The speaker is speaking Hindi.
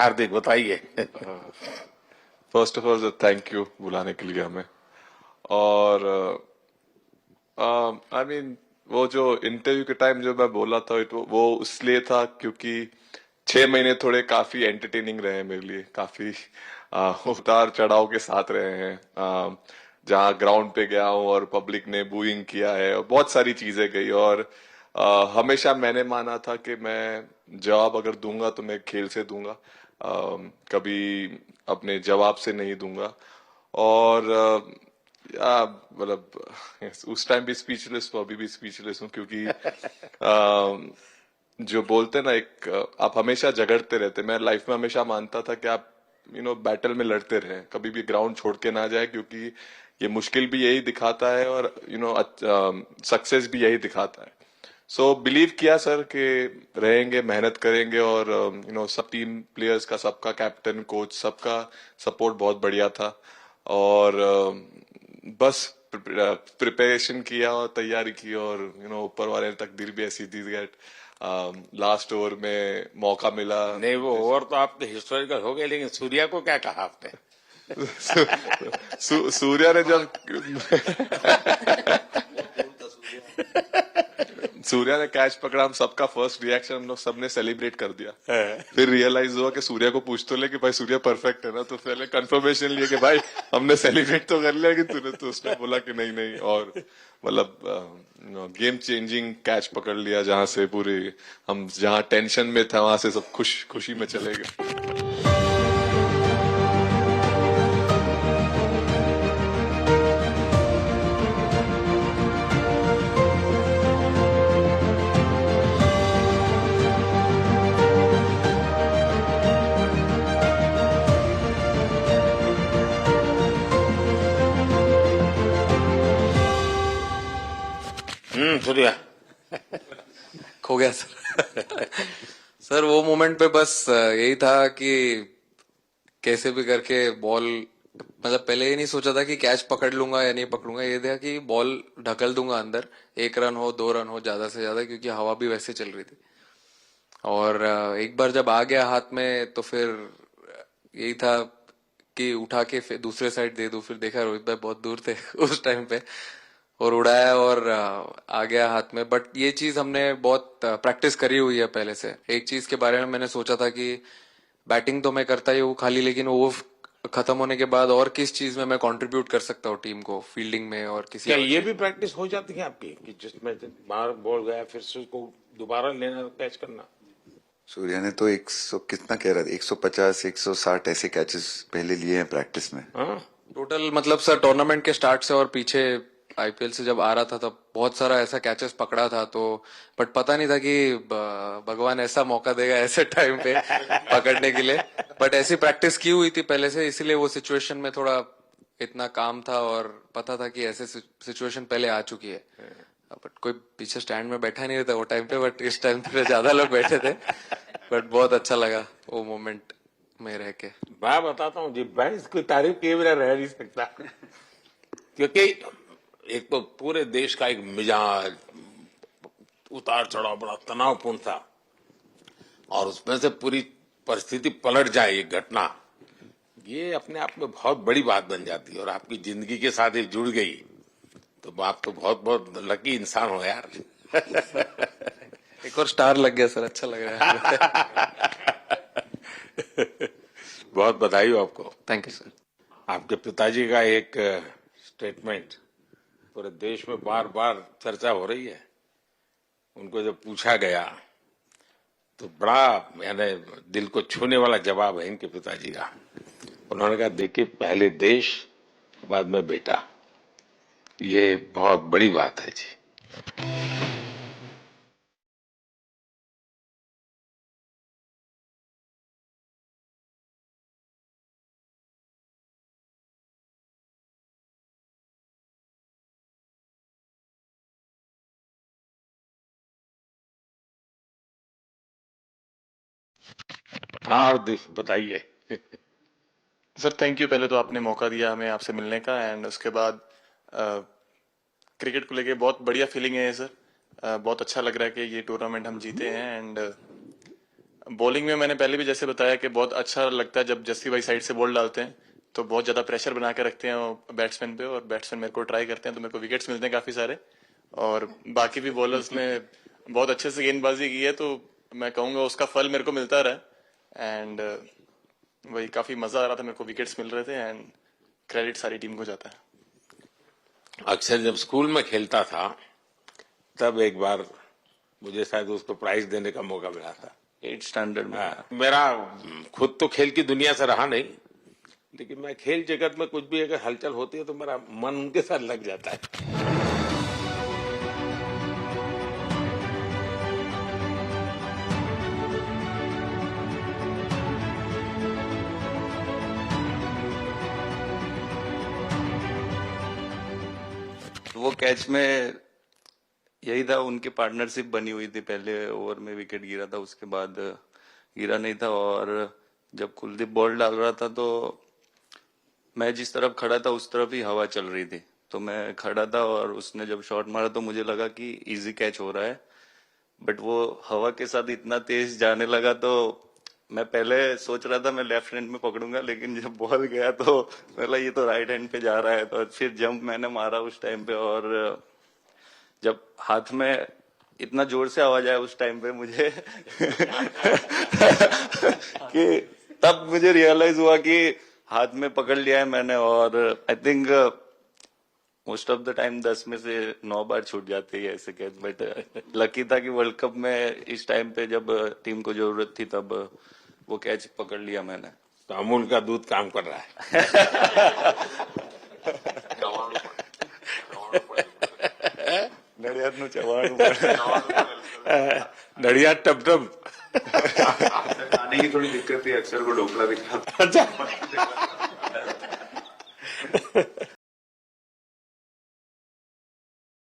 हार्दिक बताइए। First of all thank you बुलाने के लिए हमें। और आई मीन वो जो इंटरव्यू के टाइम जो मैं बोला था वो इसलिए था क्योंकि 6 महीने थोड़े काफी एंटरटेनिंग रहे हैं मेरे लिए, काफी उतार चढ़ाव के साथ रहे हैं। जहाँ ग्राउंड पे गया हूँ और पब्लिक ने बूइंग किया है और बहुत सारी चीजें गई, और हमेशा मैंने माना था कि मैं जवाब अगर दूंगा तो मैं खेल से दूंगा, कभी अपने जवाब से नहीं दूंगा। और मतलब उस टाइम भी स्पीचलेस हूँ, अभी भी स्पीचलेस हूँ, क्योंकि जो बोलते हैं ना, एक आप हमेशा झगड़ते रहते। मैं लाइफ में हमेशा मानता था कि आप बैटल में लड़ते रहें, कभी भी ग्राउंड छोड़ के ना जाए, क्योंकि ये मुश्किल भी यही दिखाता है और सक्सेस भी यही दिखाता है। सो बिलीव किया सर कि रहेंगे, मेहनत करेंगे, और सब टीम प्लेयर्स का, सबका कैप्टन कोच सबका सपोर्ट बहुत बढ़िया था। और बस प्रिपरेशन किया और तैयारी की, और ऊपर वाले ने तकदीर भी ऐसी दी गई। लास्ट ओवर में मौका मिला। नहीं, वो ओवर तो आपके हिस्टोरिकल हो गए, लेकिन सूर्या को क्या कहा आपने? सूर्या ने जब सूर्या ने कैच पकड़ा, हम सबका फर्स्ट रिएक्शन हम लोग सबने सेलिब्रेट कर दिया। फिर रियलाइज हुआ कि सूर्या को पूछ तो ले कि भाई सूर्या परफेक्ट है ना, तो पहले कंफर्मेशन लिए कि भाई हमने सेलिब्रेट तो कर लिया, कि तूने, तो उसने बोला कि नहीं नहीं। और मतलब गेम चेंजिंग कैच पकड़ लिया, जहां से पूरे हम जहां टेंशन में था वहां से सब खुशी में चले गए। सूर्या खो गया सर। सर वो मोमेंट पे बस यही था कि कैसे भी करके बॉल, मतलब पहले ये नहीं सोचा था कि कैच पकड़ लूंगा या नहीं पकड़ूंगा, ये था कि बॉल ढकल दूंगा अंदर, 1 रन हो 2 रन हो ज्यादा से ज्यादा, क्योंकि हवा भी वैसे चल रही थी। और एक बार जब आ गया हाथ में तो फिर यही था कि उठा के फिर दूसरे साइड दे दूं। फिर देखा रोहित भाई बहुत दूर थे उस टाइम पे, और उड़ाया और आ गया हाथ में। बट ये चीज हमने बहुत प्रैक्टिस करी हुई है पहले से। एक चीज के बारे में मैंने सोचा था कि बैटिंग तो मैं करता ही हूँ खाली, लेकिन वो खत्म होने के बाद और किस चीज में मैं कंट्रीब्यूट कर सकता हूँ टीम को, फील्डिंग में और किसी क्या और ये चीज भी में। प्रैक्टिस हो जाती है आपकी कि जिसमें बाहर बॉल गया फिर से उसको दोबारा लेना, कैच करना? सूर्या ने तो 100 कितना कह रहा था, 150 160 ऐसे कैचेस पहले लिए हैं प्रैक्टिस में। हाँ, टोटल मतलब सर टूर्नामेंट के स्टार्ट से और पीछे आईपीएल से जब आ रहा था तब बहुत सारा ऐसा कैचेस पकड़ा था। तो बट पता नहीं था कि भगवान ऐसा मौका देगा ऐसे टाइम पे पकड़ने के लिए। बट ऐसी प्रैक्टिस की हुई थी पहले से, इसीलिए वो सिचुएशन में थोड़ा इतना काम था और पता था कि ऐसे सिचुएशन पहले आ चुकी है। बट कोई पीछे स्टैंड में बैठा नहीं रहता वो टाइम पे, बट इस टाइम पे ज्यादा लोग बैठे थे। बट बहुत अच्छा लगा वो मोमेंट में रह के। मैं बताता हूँ जी, मैं इसकी तारीफ किए बिना रह नहीं सकता, क्योंकि एक तो पूरे देश का एक मिजाज, उतार चढ़ाव बड़ा तनावपूर्ण था, और उसमें से पूरी परिस्थिति पलट जाए, ये घटना, ये अपने आप में बहुत बड़ी बात बन जाती है और आपकी जिंदगी के साथ ही जुड़ गई, तो आप तो बहुत बहुत लकी इंसान हो यार। एक और स्टार लग गया सर, अच्छा लग रहा है। बहुत बधाई हो आपको। Thank you sir. आपके पिताजी का एक स्टेटमेंट पूरे देश में बार बार चर्चा हो रही है। उनको जब पूछा गया तो बड़ा यानी दिल को छूने वाला जवाब है इनके पिताजी का। उन्होंने कहा, देखिए पहले देश बाद में बेटा, ये बहुत बड़ी बात है जी। हाँ, और बताइए। सर थैंक यू, पहले तो आपने मौका दिया हमें आपसे मिलने का, एंड उसके बाद क्रिकेट को लेके बहुत बढ़िया फीलिंग है सर। बहुत अच्छा लग रहा है कि ये टूर्नामेंट हम जीते हैं, एंड बॉलिंग में मैंने पहले भी जैसे बताया कि बहुत अच्छा लगता है जब जस्सी भाई साइड से बॉल डालते हैं, तो बहुत ज्यादा प्रेशर बना के रखते हैं बैट्समैन पे, और बैट्समैन मेरे को ट्राई करते हैं तो मेरे को विकेट्स मिलते हैं काफी सारे। और बाकी भी बॉलर्स ने बहुत अच्छे से गेंदबाजी की है, तो मैं कहूंगा उसका फल मेरे को मिलता रहा। एंड वही काफी मजा आ रहा था, मेरे को विकेट्स मिल रहे थे, एंड क्रेडिट सारी टीम को जाता है। अक्सर जब स्कूल में खेलता था तब एक बार मुझे शायद उसको प्राइज देने का मौका मिला था 8th स्टैंडर्ड में। मेरा खुद तो खेल की दुनिया से रहा नहीं, लेकिन मैं खेल जगत में कुछ भी अगर हलचल होती है तो मेरा मन उनके साथ लग जाता है। वो कैच में यही था, उनकी पार्टनरशिप बनी हुई थी, पहले ओवर में विकेट गिरा था, उसके बाद गिरा नहीं था। और जब कुलदीप बॉल डाल रहा था तो मैं जिस तरफ खड़ा था उस तरफ ही हवा चल रही थी, तो मैं खड़ा था और उसने जब शॉट मारा तो मुझे लगा कि इजी कैच हो रहा है, बट वो हवा के साथ इतना तेज जाने लगा तो मैं पहले सोच रहा था मैं लेफ्ट हैंड में पकड़ूंगा, लेकिन जब बॉल गया तो बोला ये तो राइट हैंड पे जा रहा है, तो फिर जंप मैंने मारा उस टाइम पे। और जब हाथ में इतना जोर से आवाज आया उस टाइम पे मुझे कि तब मुझे रियलाइज हुआ कि हाथ में पकड़ लिया है मैंने। और I think most of the time 10 में से 9 बार छूट जाते हैं ऐसे कैच, बट लकी था कि वर्ल्ड कप में इस टाइम पे जब टीम को जरूरत थी तब वो कैच पकड़ लिया मैंने। तो अमूल का दूध काम कर रहा है। नड़ियाद नु चवाणु नड़िया टप टप। खाने की थोड़ी दिक्कत थी, अक्सर को ढोकला भी खाता। अच्छा